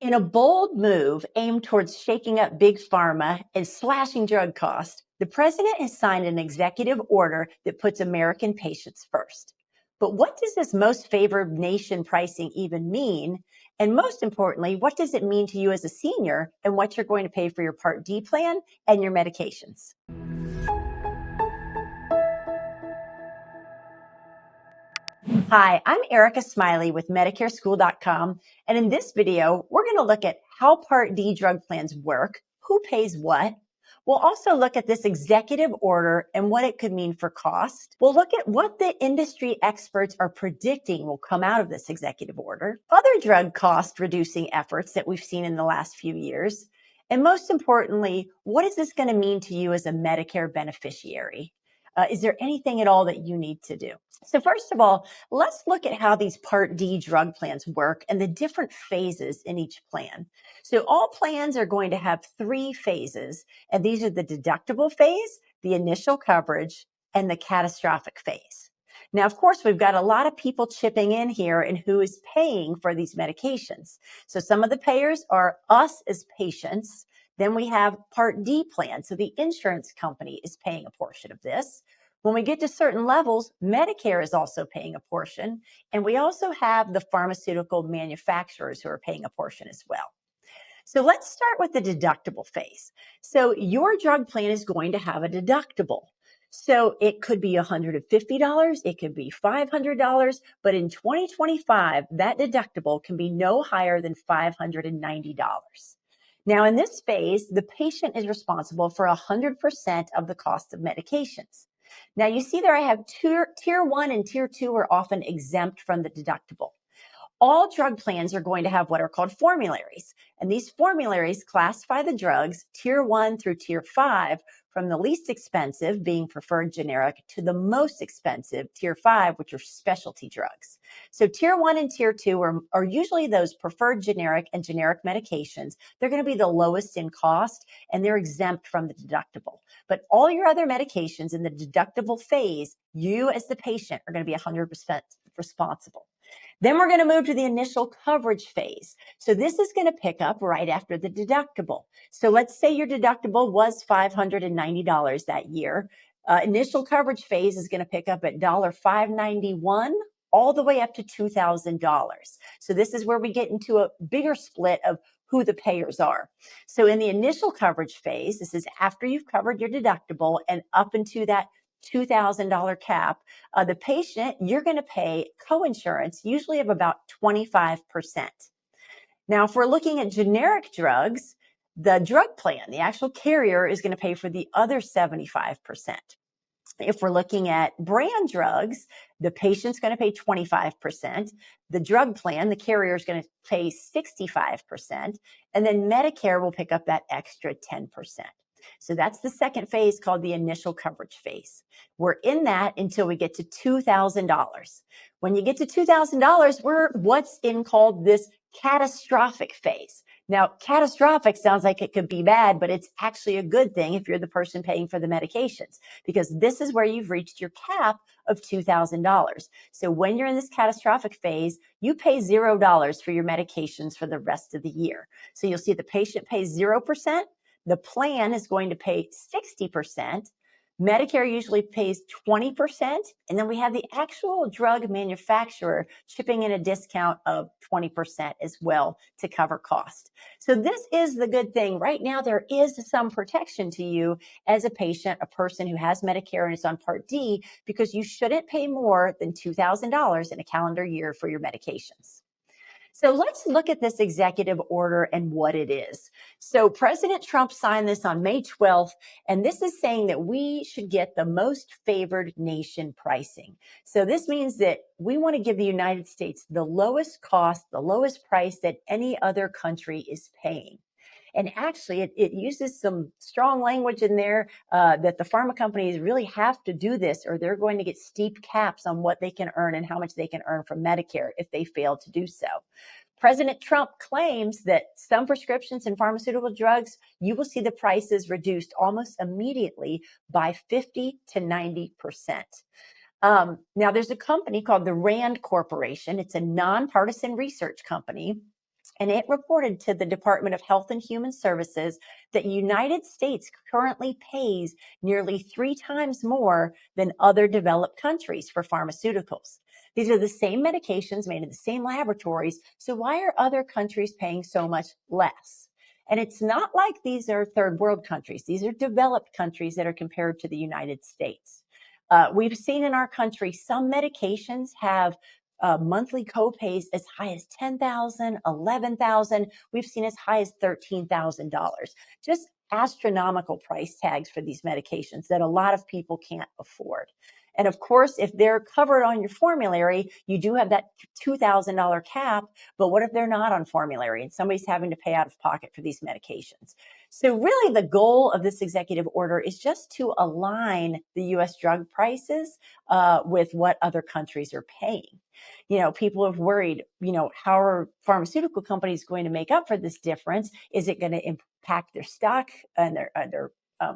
In a bold move aimed towards shaking up Big Pharma and slashing drug costs, the president has signed an executive order that puts American patients first. But what does this most favored nation pricing even mean? And most importantly, what does it mean to you as a senior and what you're going to pay for your Part D plan and your medications? Hi, I'm Erika Smiley with MedicareSchool.com, and in this video, we're going to look at how Part D drug plans work, who pays what. We'll also look at this executive order and what it could mean for cost. We'll look at what the industry experts are predicting will come out of this executive order, other drug cost reducing efforts that we've seen in the last few years, and most importantly, what is this going to mean to you as a Medicare beneficiary? Is there anything at all that you need to do? So first of all, let's look at how these Part D drug plans work and the different phases in each plan. So all plans are going to have three phases, and these are the deductible phase, the initial coverage, and the catastrophic phase. Now, of course, we've got a lot of people chipping in here and who is paying for these medications. So some of the payers are us as patients. Then we have Part D plans. So the insurance company is paying a portion of this. When we get to certain levels, Medicare is also paying a portion. And we also have the pharmaceutical manufacturers who are paying a portion as well. So let's start with the deductible phase. So your drug plan is going to have a deductible. So it could be $150, it could be $500, but in 2025, that deductible can be no higher than $590. Now, in this phase, the patient is responsible for 100% of the cost of medications. Now, you see there I have tier 1 and tier 2 are often exempt from the deductible. All drug plans are going to have what are called formularies, and these formularies classify the drugs tier 1 through tier 5 from the least expensive, being preferred generic, to the most expensive, tier 5, which are specialty drugs. So tier 1 and tier 2 are usually those preferred generic and generic medications. They're going to be the lowest in cost, and they're exempt from the deductible. But all your other medications in the deductible phase, you as the patient are going to be 100% responsible. Then we're going to move to the initial coverage phase. So this is going to pick up right after the deductible. So let's say your deductible was $590 that year. Initial coverage phase is going to pick up at $591 all the way up to $2,000. So this is where we get into a bigger split of who the payers are. So in the initial coverage phase, this is after you've covered your deductible and up into that $2,000 cap, the patient, you're going to pay coinsurance, usually of about 25%. Now, if we're looking at generic drugs, the drug plan, the actual carrier, is going to pay for the other 75%. If we're looking at brand drugs, the patient's going to pay 25%. The drug plan, the carrier, is going to pay 65%. And then Medicare will pick up that extra 10%. So that's the second phase called the initial coverage phase. We're in that until we get to $2,000. When you get to $2,000, we're what's in called this catastrophic phase. Now, catastrophic sounds like it could be bad, but it's actually a good thing if you're the person paying for the medications, because this is where you've reached your cap of $2,000. So when you're in this catastrophic phase, you pay $0 for your medications for the rest of the year. So you'll see the patient pays 0%. The plan is going to pay 60%. Medicare usually pays 20%. And then we have the actual drug manufacturer chipping in a discount of 20% as well to cover cost. So this is the good thing. Right now, there is some protection to you as a patient, a person who has Medicare and is on Part D, because you shouldn't pay more than $2,000 in a calendar year for your medications. So let's look at this executive order and what it is. So President Trump signed this on May 12th, and this is saying that we should get the most favored nation pricing. So this means that we want to give the United States the lowest cost, the lowest price that any other country is paying. And actually, it uses some strong language in there that the pharma companies really have to do this, or they're going to get steep caps on what they can earn and how much they can earn from Medicare if they fail to do so. President Trump claims that some prescriptions and pharmaceutical drugs, you will see the prices reduced almost immediately by 50 to 90%. Now, there's a company called the RAND Corporation. It's a nonpartisan research company. And it reported to the Department of Health and Human Services that United States currently pays nearly 3 times more than other developed countries for pharmaceuticals. These are the same medications made in the same laboratories. So why are other countries paying so much less? And it's not like these are third world countries. These are developed countries that are compared to the United States. We've seen in our country some medications have monthly copays as high as $10,000, $11,000. We've seen as high as $13,000. Just astronomical price tags for these medications that a lot of people can't afford. And of course, if they're covered on your formulary, you do have that $2,000 cap. But what if they're not on formulary and somebody's having to pay out of pocket for these medications? So really the goal of this executive order is just to align the U.S. drug prices with what other countries are paying. People have worried, how are pharmaceutical companies going to make up for this difference? Is it going to impact their stock and their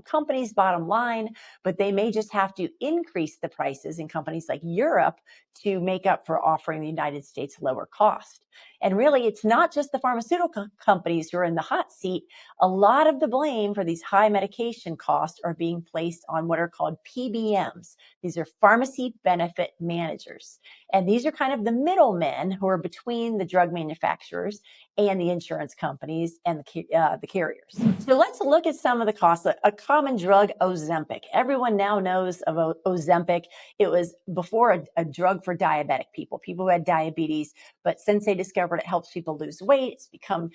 company's bottom line? But they may just have to increase the prices in companies like Europe to make up for offering the United States lower cost. And really, it's not just the pharmaceutical companies who are in the hot seat. A lot of the blame for these high medication costs are being placed on what are called PBMs. These are pharmacy benefit managers. And these are kind of the middlemen who are between the drug manufacturers and the insurance companies and the carriers. So let's look at some of the costs. A common drug, Ozempic. Everyone now knows of Ozempic. It was before a drug for diabetic people who had diabetes. But since they discovered it helps people lose weight, it's become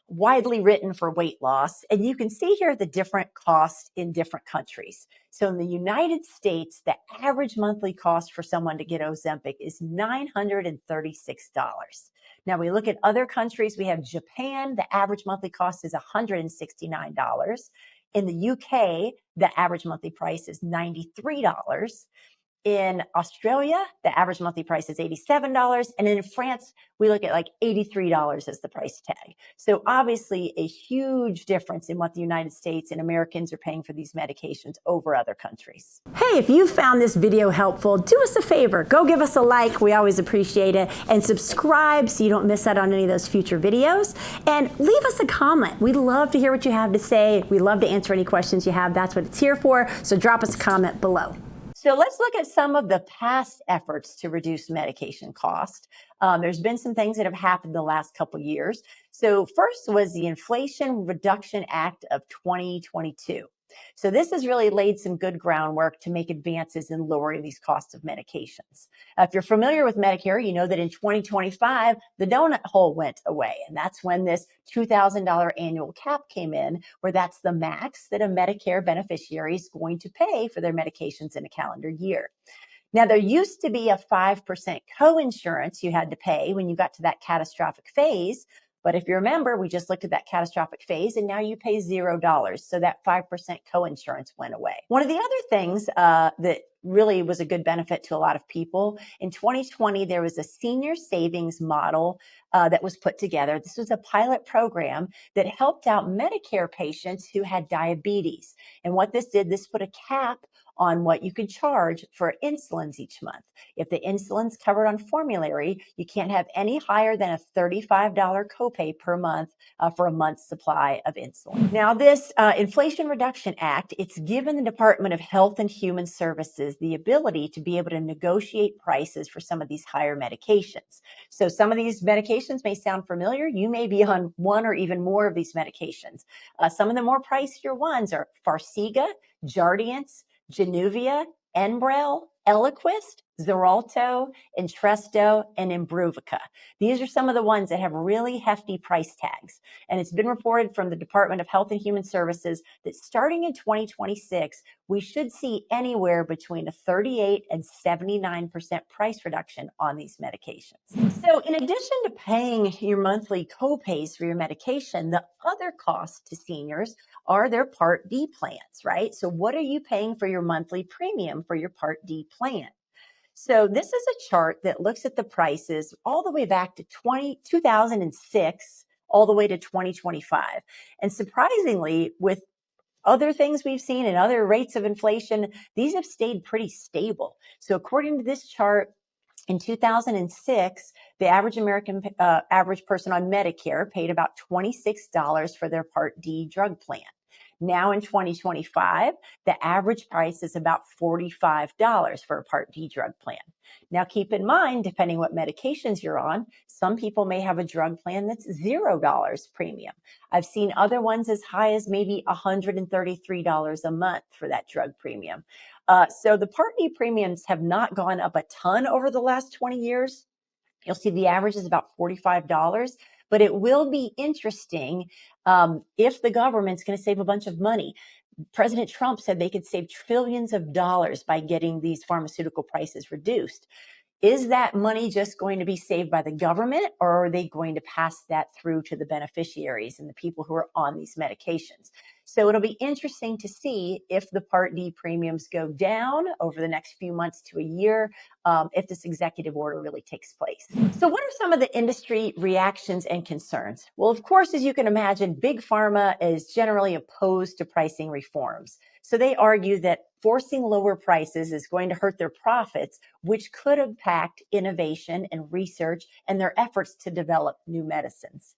widely written for weight loss. And you can see here the different costs in different countries. So in the United States, the average monthly cost for someone to get Ozempic is $936. Now we look at other countries. We have Japan. The average monthly cost is $169. In the UK, the average monthly price is $93. In Australia, the average monthly price is $87. And in France, we look at like $83 as the price tag. So obviously a huge difference in what the United States and Americans are paying for these medications over other countries. Hey, if you found this video helpful, do us a favor. Go give us a like. We always appreciate it. And subscribe so you don't miss out on any of those future videos. And leave us a comment. We'd love to hear what you have to say. We love to answer any questions you have. That's what it's here for. So drop us a comment below. So let's look at some of the past efforts to reduce medication cost. There's been some things that have happened the last couple of years. So first was the Inflation Reduction Act of 2022. So this has really laid some good groundwork to make advances in lowering these costs of medications. If you're familiar with Medicare, you know that in 2025, the donut hole went away. And that's when this $2,000 annual cap came in, where that's the max that a Medicare beneficiary is going to pay for their medications in a calendar year. Now, there used to be a 5% coinsurance you had to pay when you got to that catastrophic phase. But if you remember, we just looked at that catastrophic phase and now you pay $0. So that 5% coinsurance went away. One of the other things that really was a good benefit to a lot of people, in 2020, there was a senior savings model that was put together. This was a pilot program that helped out Medicare patients who had diabetes. And what this did, this put a cap on what you could charge for insulins each month. If the insulin's covered on formulary, you can't have any higher than a $35 copay per month for a month's supply of insulin. Now, this Inflation Reduction Act, it's given the Department of Health and Human Services the ability to be able to negotiate prices for some of these higher medications. So some of these medications may sound familiar. You may be on one or even more of these medications. Some of the more pricier ones are Farxiga, Jardiance, Januvia, Enbrel, Eliquis, Xarelto, Entresto, and Imbruvica. These are some of the ones that have really hefty price tags. And it's been reported from the Department of Health and Human Services that starting in 2026, we should see anywhere between a 38 and 79% price reduction on these medications. So in addition to paying your monthly copays for your medication, the other costs to seniors are their Part D plans, right? So what are you paying for your monthly premium for your Part D plan? So this is a chart that looks at the prices all the way back to 2006, all the way to 2025. And surprisingly, with other things we've seen and other rates of inflation, these have stayed pretty stable. So according to this chart, In 2006, the average person on Medicare paid about $26 for their Part D drug plan. Now in 2025, the average price is about $45 for a Part D drug plan. Now keep in mind, depending what medications you're on, some people may have a drug plan that's $0 premium. I've seen other ones as high as maybe $133 a month for that drug premium. So the Part D premiums have not gone up a ton over the last 20 years. You'll see the average is about $45, but it will be interesting if the government's going to save a bunch of money. President Trump said they could save trillions of dollars by getting these pharmaceutical prices reduced. Is that money just going to be saved by the government, or are they going to pass that through to the beneficiaries and the people who are on these medications? So it'll be interesting to see if the Part D premiums go down over the next few months to a year, if this executive order really takes place. So what are some of the industry reactions and concerns? Well, of course, as you can imagine, Big Pharma is generally opposed to pricing reforms. So they argue that forcing lower prices is going to hurt their profits, which could impact innovation and research and their efforts to develop new medicines.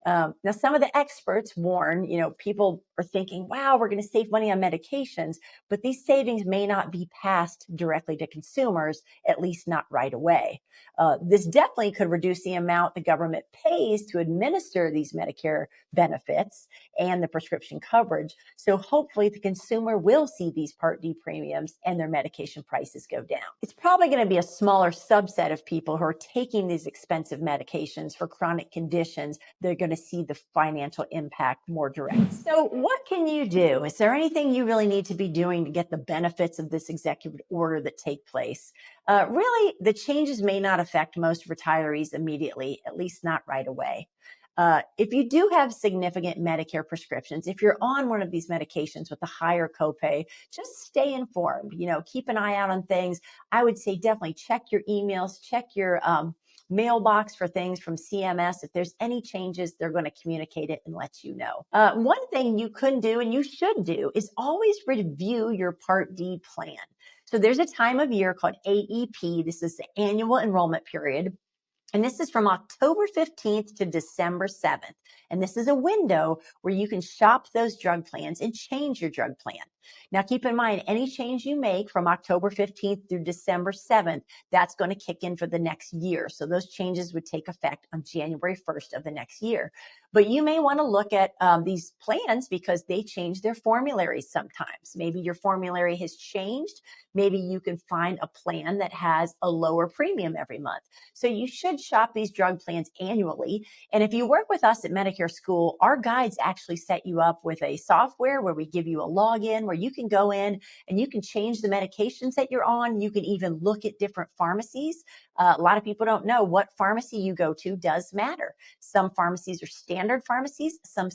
Now, some of the experts warn, people are thinking, wow, we're going to save money on medications, but these savings may not be passed directly to consumers, at least not right away. This definitely could reduce the amount the government pays to administer these Medicare benefits and the prescription coverage. So hopefully the consumer will see these Part D premiums and their medication prices go down. It's probably going to be a smaller subset of people who are taking these expensive medications for chronic conditions. They're going to see the financial impact more direct. So what can you do? Is there anything you really need to be doing to get the benefits of this executive order that take place? Really, the changes may not affect most retirees immediately, at least not right away. If you do have significant Medicare prescriptions, if you're on one of these medications with a higher copay, just stay informed. Keep an eye out on things. I would say definitely check your emails, check your mailbox for things from CMS. If there's any changes, they're going to communicate it and let you know. One thing you could do and you should do is always review your Part D plan. So there's a time of year called AEP. This is the annual enrollment period. And this is from October 15th to December 7th. And this is a window where you can shop those drug plans and change your drug plan. Now, keep in mind, any change you make from October 15th through December 7th, that's going to kick in for the next year. So those changes would take effect on January 1st of the next year. But you may want to look at these plans because they change their formularies sometimes. Maybe your formulary has changed. Maybe you can find a plan that has a lower premium every month. So you should shop these drug plans annually. And if you work with us at Medicare School, our guides actually set you up with a software where we give you a login where you can go in and you can change the medications that you're on. You can even look at different pharmacies. A lot of people don't know what pharmacy you go to does matter. Some pharmacies are standard pharmacies, some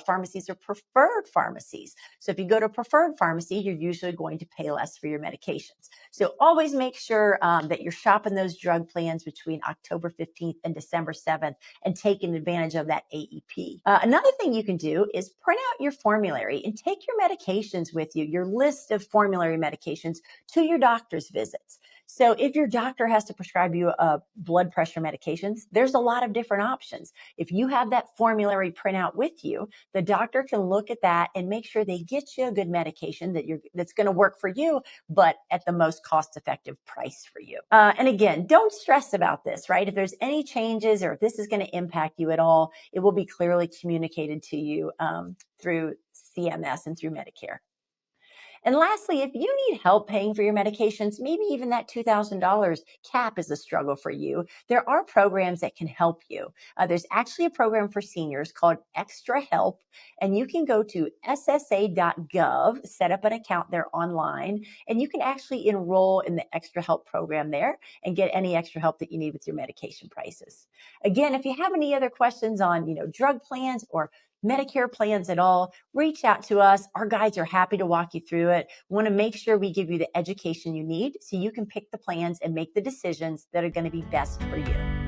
pharmacies are preferred pharmacies. So if you go to a preferred pharmacy, you're usually going to pay less for your medications. So always make sure that you're shopping those drug plans between October 15th and December 7th and taking advantage of that AEP. Another thing you can do is print out your formulary and take your medications with you, your list of formulary medications, to your doctor's visits. So if your doctor has to prescribe you blood pressure medications, there's a lot of different options. If you have that formulary printout with you, the doctor can look at that and make sure they get you a good medication that's going to work for you, but at the most cost-effective price for you. And again, don't stress about this, right? If there's any changes or if this is going to impact you at all, it will be clearly communicated to you through CMS and through Medicare. And lastly, if you need help paying for your medications, maybe even that $2,000 cap is a struggle for you, there are programs that can help you. There's actually a program for seniors called Extra Help, and you can go to ssa.gov, set up an account there online, and you can actually enroll in the Extra Help program there and get any extra help that you need with your medication prices. Again, if you have any other questions on, drug plans or Medicare plans at all, reach out to us. Our guides are happy to walk you through it. We want to make sure we give you the education you need so you can pick the plans and make the decisions that are going to be best for you.